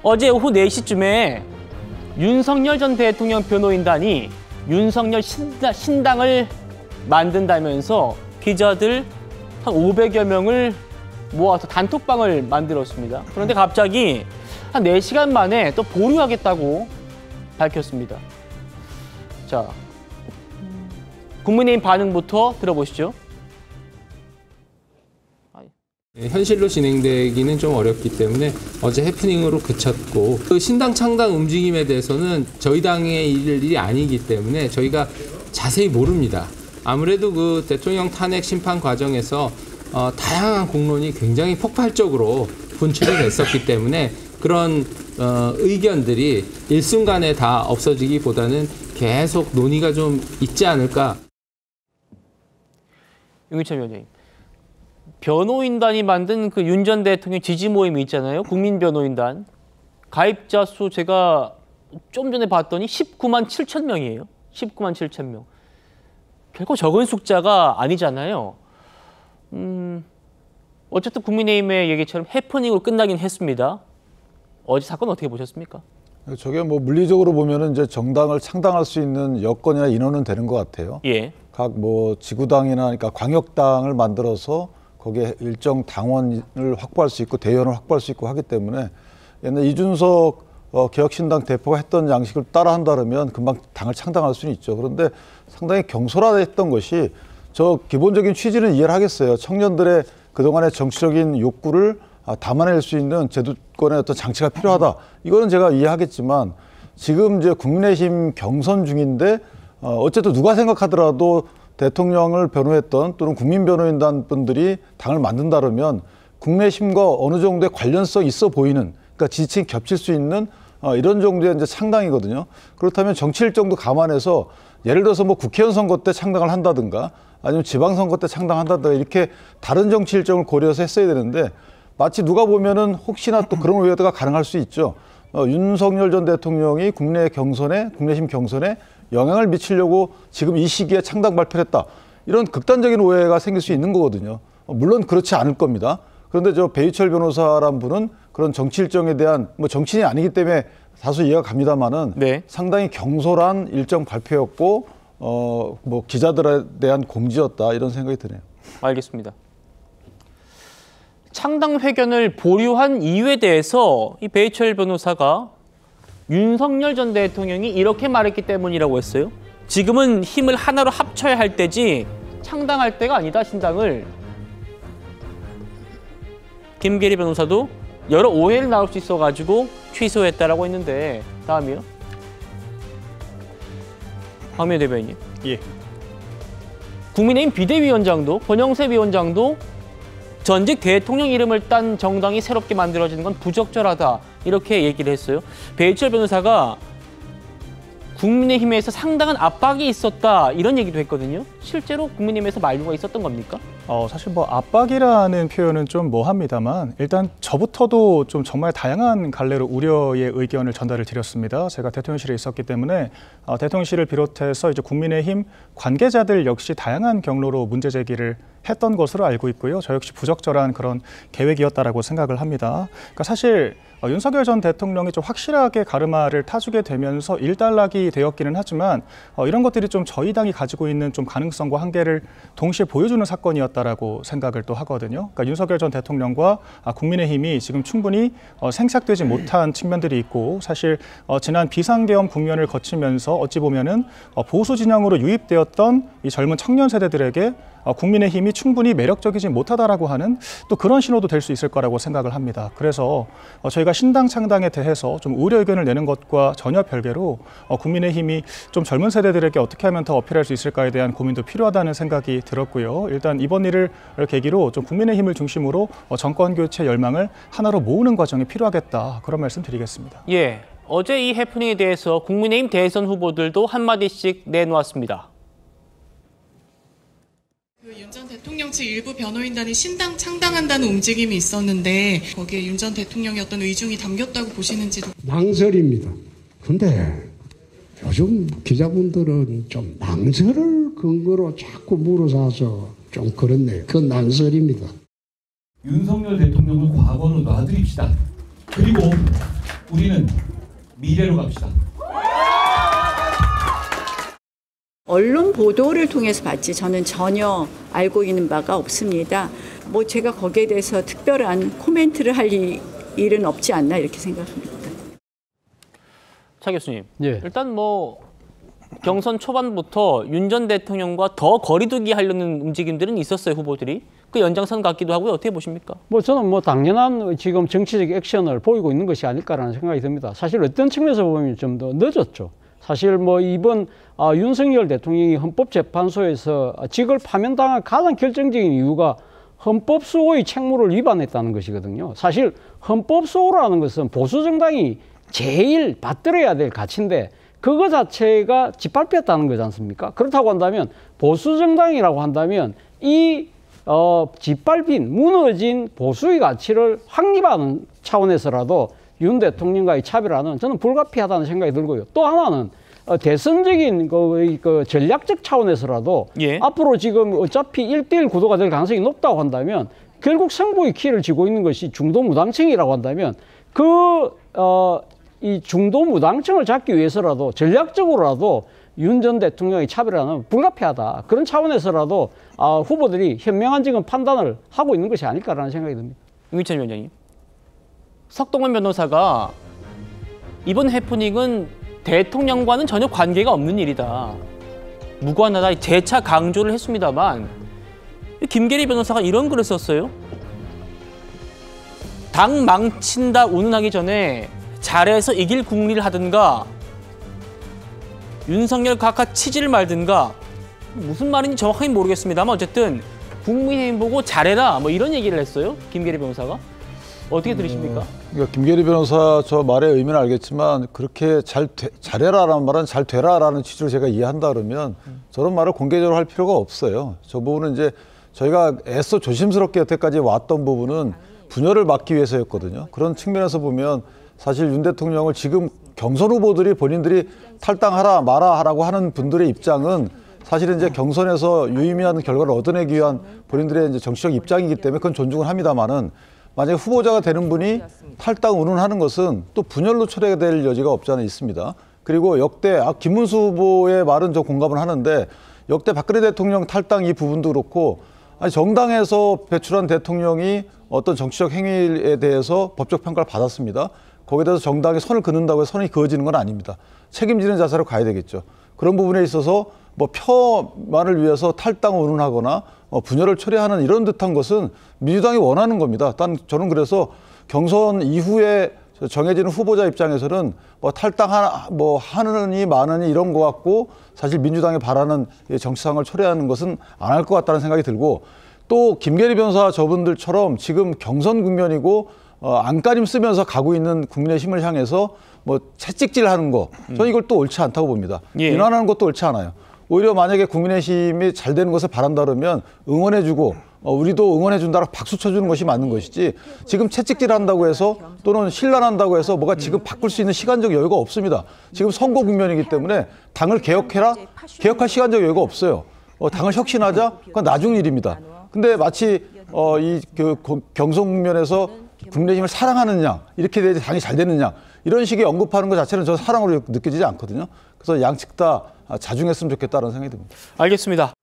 어제 오후 4시쯤에 윤석열 전 대통령 변호인단이 윤석열 신당을 만든다면서 기자들 한 500여 명을 모아서 단톡방을 만들었습니다. 그런데 갑자기 한 4시간 만에 또 보류하겠다고 밝혔습니다. 자, 국민의힘 반응부터 들어보시죠. 현실로 진행되기는 좀 어렵기 때문에 어제 해프닝으로 그쳤고, 그 신당 창당 움직임에 대해서는 저희 당의 일이 아니기 때문에 저희가 자세히 모릅니다. 아무래도 그 대통령 탄핵 심판 과정에서 다양한 공론이 굉장히 폭발적으로 분출이 됐었기 때문에 그런 의견들이 일순간에 다 없어지기보다는 계속 논의가 좀 있지 않을까. 윤기철 위원장님, 변호인단이 만든 그 윤 전 대통령 지지 모임이 있잖아요. 국민변호인단. 가입자 수 제가 좀 전에 봤더니 19만 7천 명이에요. 19만 7천 명. 결코 적은 숫자가 아니잖아요. 어쨌든 국민의힘의 얘기처럼 해프닝으로 끝나긴 했습니다. 어제 사건 어떻게 보셨습니까? 저게 뭐 물리적으로 보면은 이제 정당을 창당할 수 있는 여건이나 인원은 되는 것 같아요. 예. 각 뭐 지구당이나 그러니까 광역당을 만들어서 거기에 일정 당원을 확보할 수 있고 대의원을 확보할 수 있고 하기 때문에 옛날 이준석 개혁신당 대표가 했던 양식을 따라한다면 금방 당을 창당할 수는 있죠. 그런데 상당히 경솔화했던 것이 저 기본적인 취지는 이해를 하겠어요. 청년들의 그동안의 정치적인 욕구를 담아낼 수 있는 제도권의 어떤 장치가 필요하다. 이거는 제가 이해하겠지만 지금 이제 국민의힘 경선 중인데 어쨌든 누가 생각하더라도 대통령을 변호했던 또는 국민변호인단 분들이 당을 만든다면 국민의힘과 어느 정도의 관련성 있어 보이는, 그러니까 지지층이 겹칠 수 있는 이런 정도의 이제 창당이거든요. 그렇다면 정치 일정도 감안해서 예를 들어서 뭐 국회의원 선거 때 창당을 한다든가 아니면 지방선거 때 창당한다든가 이렇게 다른 정치 일정을 고려해서 했어야 되는데 마치 누가 보면은 혹시나 또 그런 오해가 가능할 수 있죠. 윤석열 전 대통령이 국민의힘 경선에 영향을 미치려고 지금 이 시기에 창당 발표를 했다. 이런 극단적인 오해가 생길 수 있는 거거든요. 물론 그렇지 않을 겁니다. 그런데 저 배희철 변호사란 분은 그런 정치 일정에 대한 뭐 정치인이 아니기 때문에 다소 이해가 갑니다만은 네. 상당히 경솔한 일정 발표였고 뭐 기자들에 대한 공지였다 이런 생각이 드네요. 알겠습니다. 창당 회견을 보류한 이유에 대해서 이 배희철 변호사가 윤석열 전 대통령이 이렇게 말했기 때문이라고 했어요. 지금은 힘을 하나로 합쳐야 할 때지 창당할 때가 아니다, 신당을. 김계리 변호사도 여러 오해를 나올 수 있어가지고 취소했다라고 했는데 다음이요. 박미애 대변인님. 예. 국민의힘 비대위원장도 권영세 위원장도 전직 대통령 이름을 딴 정당이 새롭게 만들어지는 건 부적절하다 이렇게 얘기를 했어요. 배희철 변호사가 국민의힘에서 상당한 압박이 있었다 이런 얘기도 했거든요. 실제로 국민의힘에서 만류가 있었던 겁니까? 사실 뭐 압박이라는 표현은 좀 뭐합니다만 일단 저부터도 좀 정말 다양한 갈래로 우려의 의견을 전달을 드렸습니다. 제가 대통령실에 있었기 때문에 대통령실을 비롯해서 이제 국민의힘 관계자들 역시 다양한 경로로 문제 제기를 했던 것으로 알고 있고요. 저 역시 부적절한 그런 계획이었다라고 생각을 합니다. 그러니까 사실 윤석열 전 대통령이 좀 확실하게 가르마를 타주게 되면서 일단락이 되었기는 하지만 이런 것들이 좀 저희 당이 가지고 있는 좀 가능성과 한계를 동시에 보여주는 사건이었다라고 생각을 또 하거든요. 그러니까 윤석열 전 대통령과 국민의힘이 지금 충분히 생삭되지 못한 측면들이 있고 사실 지난 비상계엄 국면을 거치면서 어찌 보면은 보수 진영으로 유입되었던 이 젊은 청년 세대들에게 국민의힘이 충분히 매력적이지 못하다라고 하는 또 그런 신호도 될 수 있을 거라고 생각을 합니다. 그래서 저희가 신당 창당에 대해서 좀 우려 의견을 내는 것과 전혀 별개로 국민의힘이 좀 젊은 세대들에게 어떻게 하면 더 어필할 수 있을까에 대한 고민도 필요하다는 생각이 들었고요. 일단 이번 일을 계기로 좀 국민의힘을 중심으로 정권 교체 열망을 하나로 모으는 과정이 필요하겠다. 그런 말씀 드리겠습니다. 예, 어제 이 해프닝에 대해서 국민의힘 대선 후보들도 한마디씩 내놓았습니다. 윤 전 대통령 측 일부 변호인단이 신당 창당한다는 움직임이 있었는데 거기에 윤 전 대통령의 어떤 의중이 담겼다고 보시는지도. 낭설입니다. 근데 요즘 기자분들은 좀 낭설을 근거로 자꾸 물어서 좀 그렇네요. 그건 낭설입니다. 윤석열 대통령을 과거로 놔드립시다. 그리고 우리는 미래로 갑시다. 언론 보도를 통해서 봤지 저는 전혀 알고 있는 바가 없습니다. 뭐 제가 거기에 대해서 특별한 코멘트를 할 일은 없지 않나 이렇게 생각합니다. 차 교수님, 예. 일단 뭐 경선 초반부터 윤 전 대통령과 더 거리두기 하려는 움직임들은 있었어요, 후보들이. 그 연장선 같기도 하고요. 어떻게 보십니까? 뭐 저는 뭐 당연한 지금 정치적 액션을 보이고 있는 것이 아닐까라는 생각이 듭니다. 사실 어떤 측면에서 보면 좀 더 늦었죠. 사실 뭐 이번 윤석열 대통령이 헌법재판소에서 직을 파면당한 가장 결정적인 이유가 헌법수호의 책무를 위반했다는 것이거든요. 사실 헌법수호라는 것은 보수정당이 제일 받들어야 될 가치인데 그거 자체가 짓밟혔다는 거지 않습니까? 그렇다고 한다면 보수정당이라고 한다면 이 짓밟힌 무너진 보수의 가치를 확립하는 차원에서라도 윤 대통령과의 차별화는 저는 불가피하다는 생각이 들고요. 또 하나는 대선적인 그 전략적 차원에서라도 예. 앞으로 지금 어차피 1대1 구도가 될 가능성이 높다고 한다면 결국 승부의 키를 쥐고 있는 것이 중도무당층이라고 한다면 이 중도무당층을 잡기 위해서라도 전략적으로라도 윤 전 대통령의 차별화는 불가피하다. 그런 차원에서라도 후보들이 현명한 지금 판단을 하고 있는 것이 아닐까라는 생각이 듭니다. 윤기찬 위원장님. 석동원 변호사가 이번 해프닝은 대통령과는 전혀 관계가 없는 일이다. 무관하다. 재차 강조를 했습니다만 김계리 변호사가 이런 글을 썼어요. 당 망친다 운운하기 전에 잘해서 이길 국리를 하든가 윤석열 각하 치지를 말든가 무슨 말인지 정확하게 모르겠습니다만 어쨌든 국민의힘 보고 잘해라 뭐 이런 얘기를 했어요. 김계리 변호사가. 어떻게 들으십니까? 그러니까 김계리 변호사 저 말의 의미는 알겠지만 그렇게 잘해라라는 말은 잘 되라라는 취지로 제가 이해한다 그러면 저런 말을 공개적으로 할 필요가 없어요. 저 부분은 이제 저희가 애써 조심스럽게 여태까지 왔던 부분은 분열을 막기 위해서였거든요. 그런 측면에서 보면 사실 윤 대통령을 지금 경선 후보들이 본인들이 탈당하라 마라라고 하는 분들의 입장은 사실은 이제 경선에서 유의미한 결과를 얻어내기 위한 본인들의 이제 정치적 입장이기 때문에 그건 존중을 합니다만은 만약에 후보자가 되는 분이 탈당 운운하는 것은 또 분열로 초래될 여지가 없지 않아 있습니다. 그리고 역대 김문수 후보의 말은 저 공감을 하는데 역대 박근혜 대통령 탈당 이 부분도 그렇고 아니 정당에서 배출한 대통령이 어떤 정치적 행위에 대해서 법적 평가를 받았습니다. 거기에 대해서 정당이 선을 그는다고 해서 선이 그어지는 건 아닙니다. 책임지는 자세로 가야 되겠죠. 그런 부분에 있어서 뭐 표만을 위해서 탈당 운운하거나 분열을 초래하는 이런 듯한 것은 민주당이 원하는 겁니다. 저는 그래서 경선 이후에 정해지는 후보자 입장에서는 뭐 하느니 마느니 이런 거 갖고 사실 민주당이 바라는 정치상을 초래하는 것은 안 할 것 같다는 생각이 들고 또 김계리 변호사 저분들처럼 지금 경선 국면이고 안간힘 쓰면서 가고 있는 국민의힘을 향해서 뭐 채찍질하는 거 저는 이걸 또 옳지 않다고 봅니다. 예. 비난하는 것도 옳지 않아요. 오히려 만약에 국민의힘이 잘 되는 것을 바란다 그러면 응원해주고 우리도 응원해준다고 박수 쳐주는 것이 맞는 것이지 지금 채찍질한다고 해서 또는 신란한다고 해서 뭐가 지금 바꿀 수 있는 시간적 여유가 없습니다. 지금 선거 국면이기 때문에 당을 개혁해라? 개혁할 시간적 여유가 없어요. 당을 혁신하자? 그건 나중 일입니다. 근데 마치 경선 국면에서 국민의힘을 사랑하느냐 이렇게 돼야지 당이 잘 되느냐 이런 식의 언급하는 것 자체는 저는 사랑으로 느껴지지 않거든요. 그래서 양측 다 자중했으면 좋겠다는 생각이 듭니다. 알겠습니다.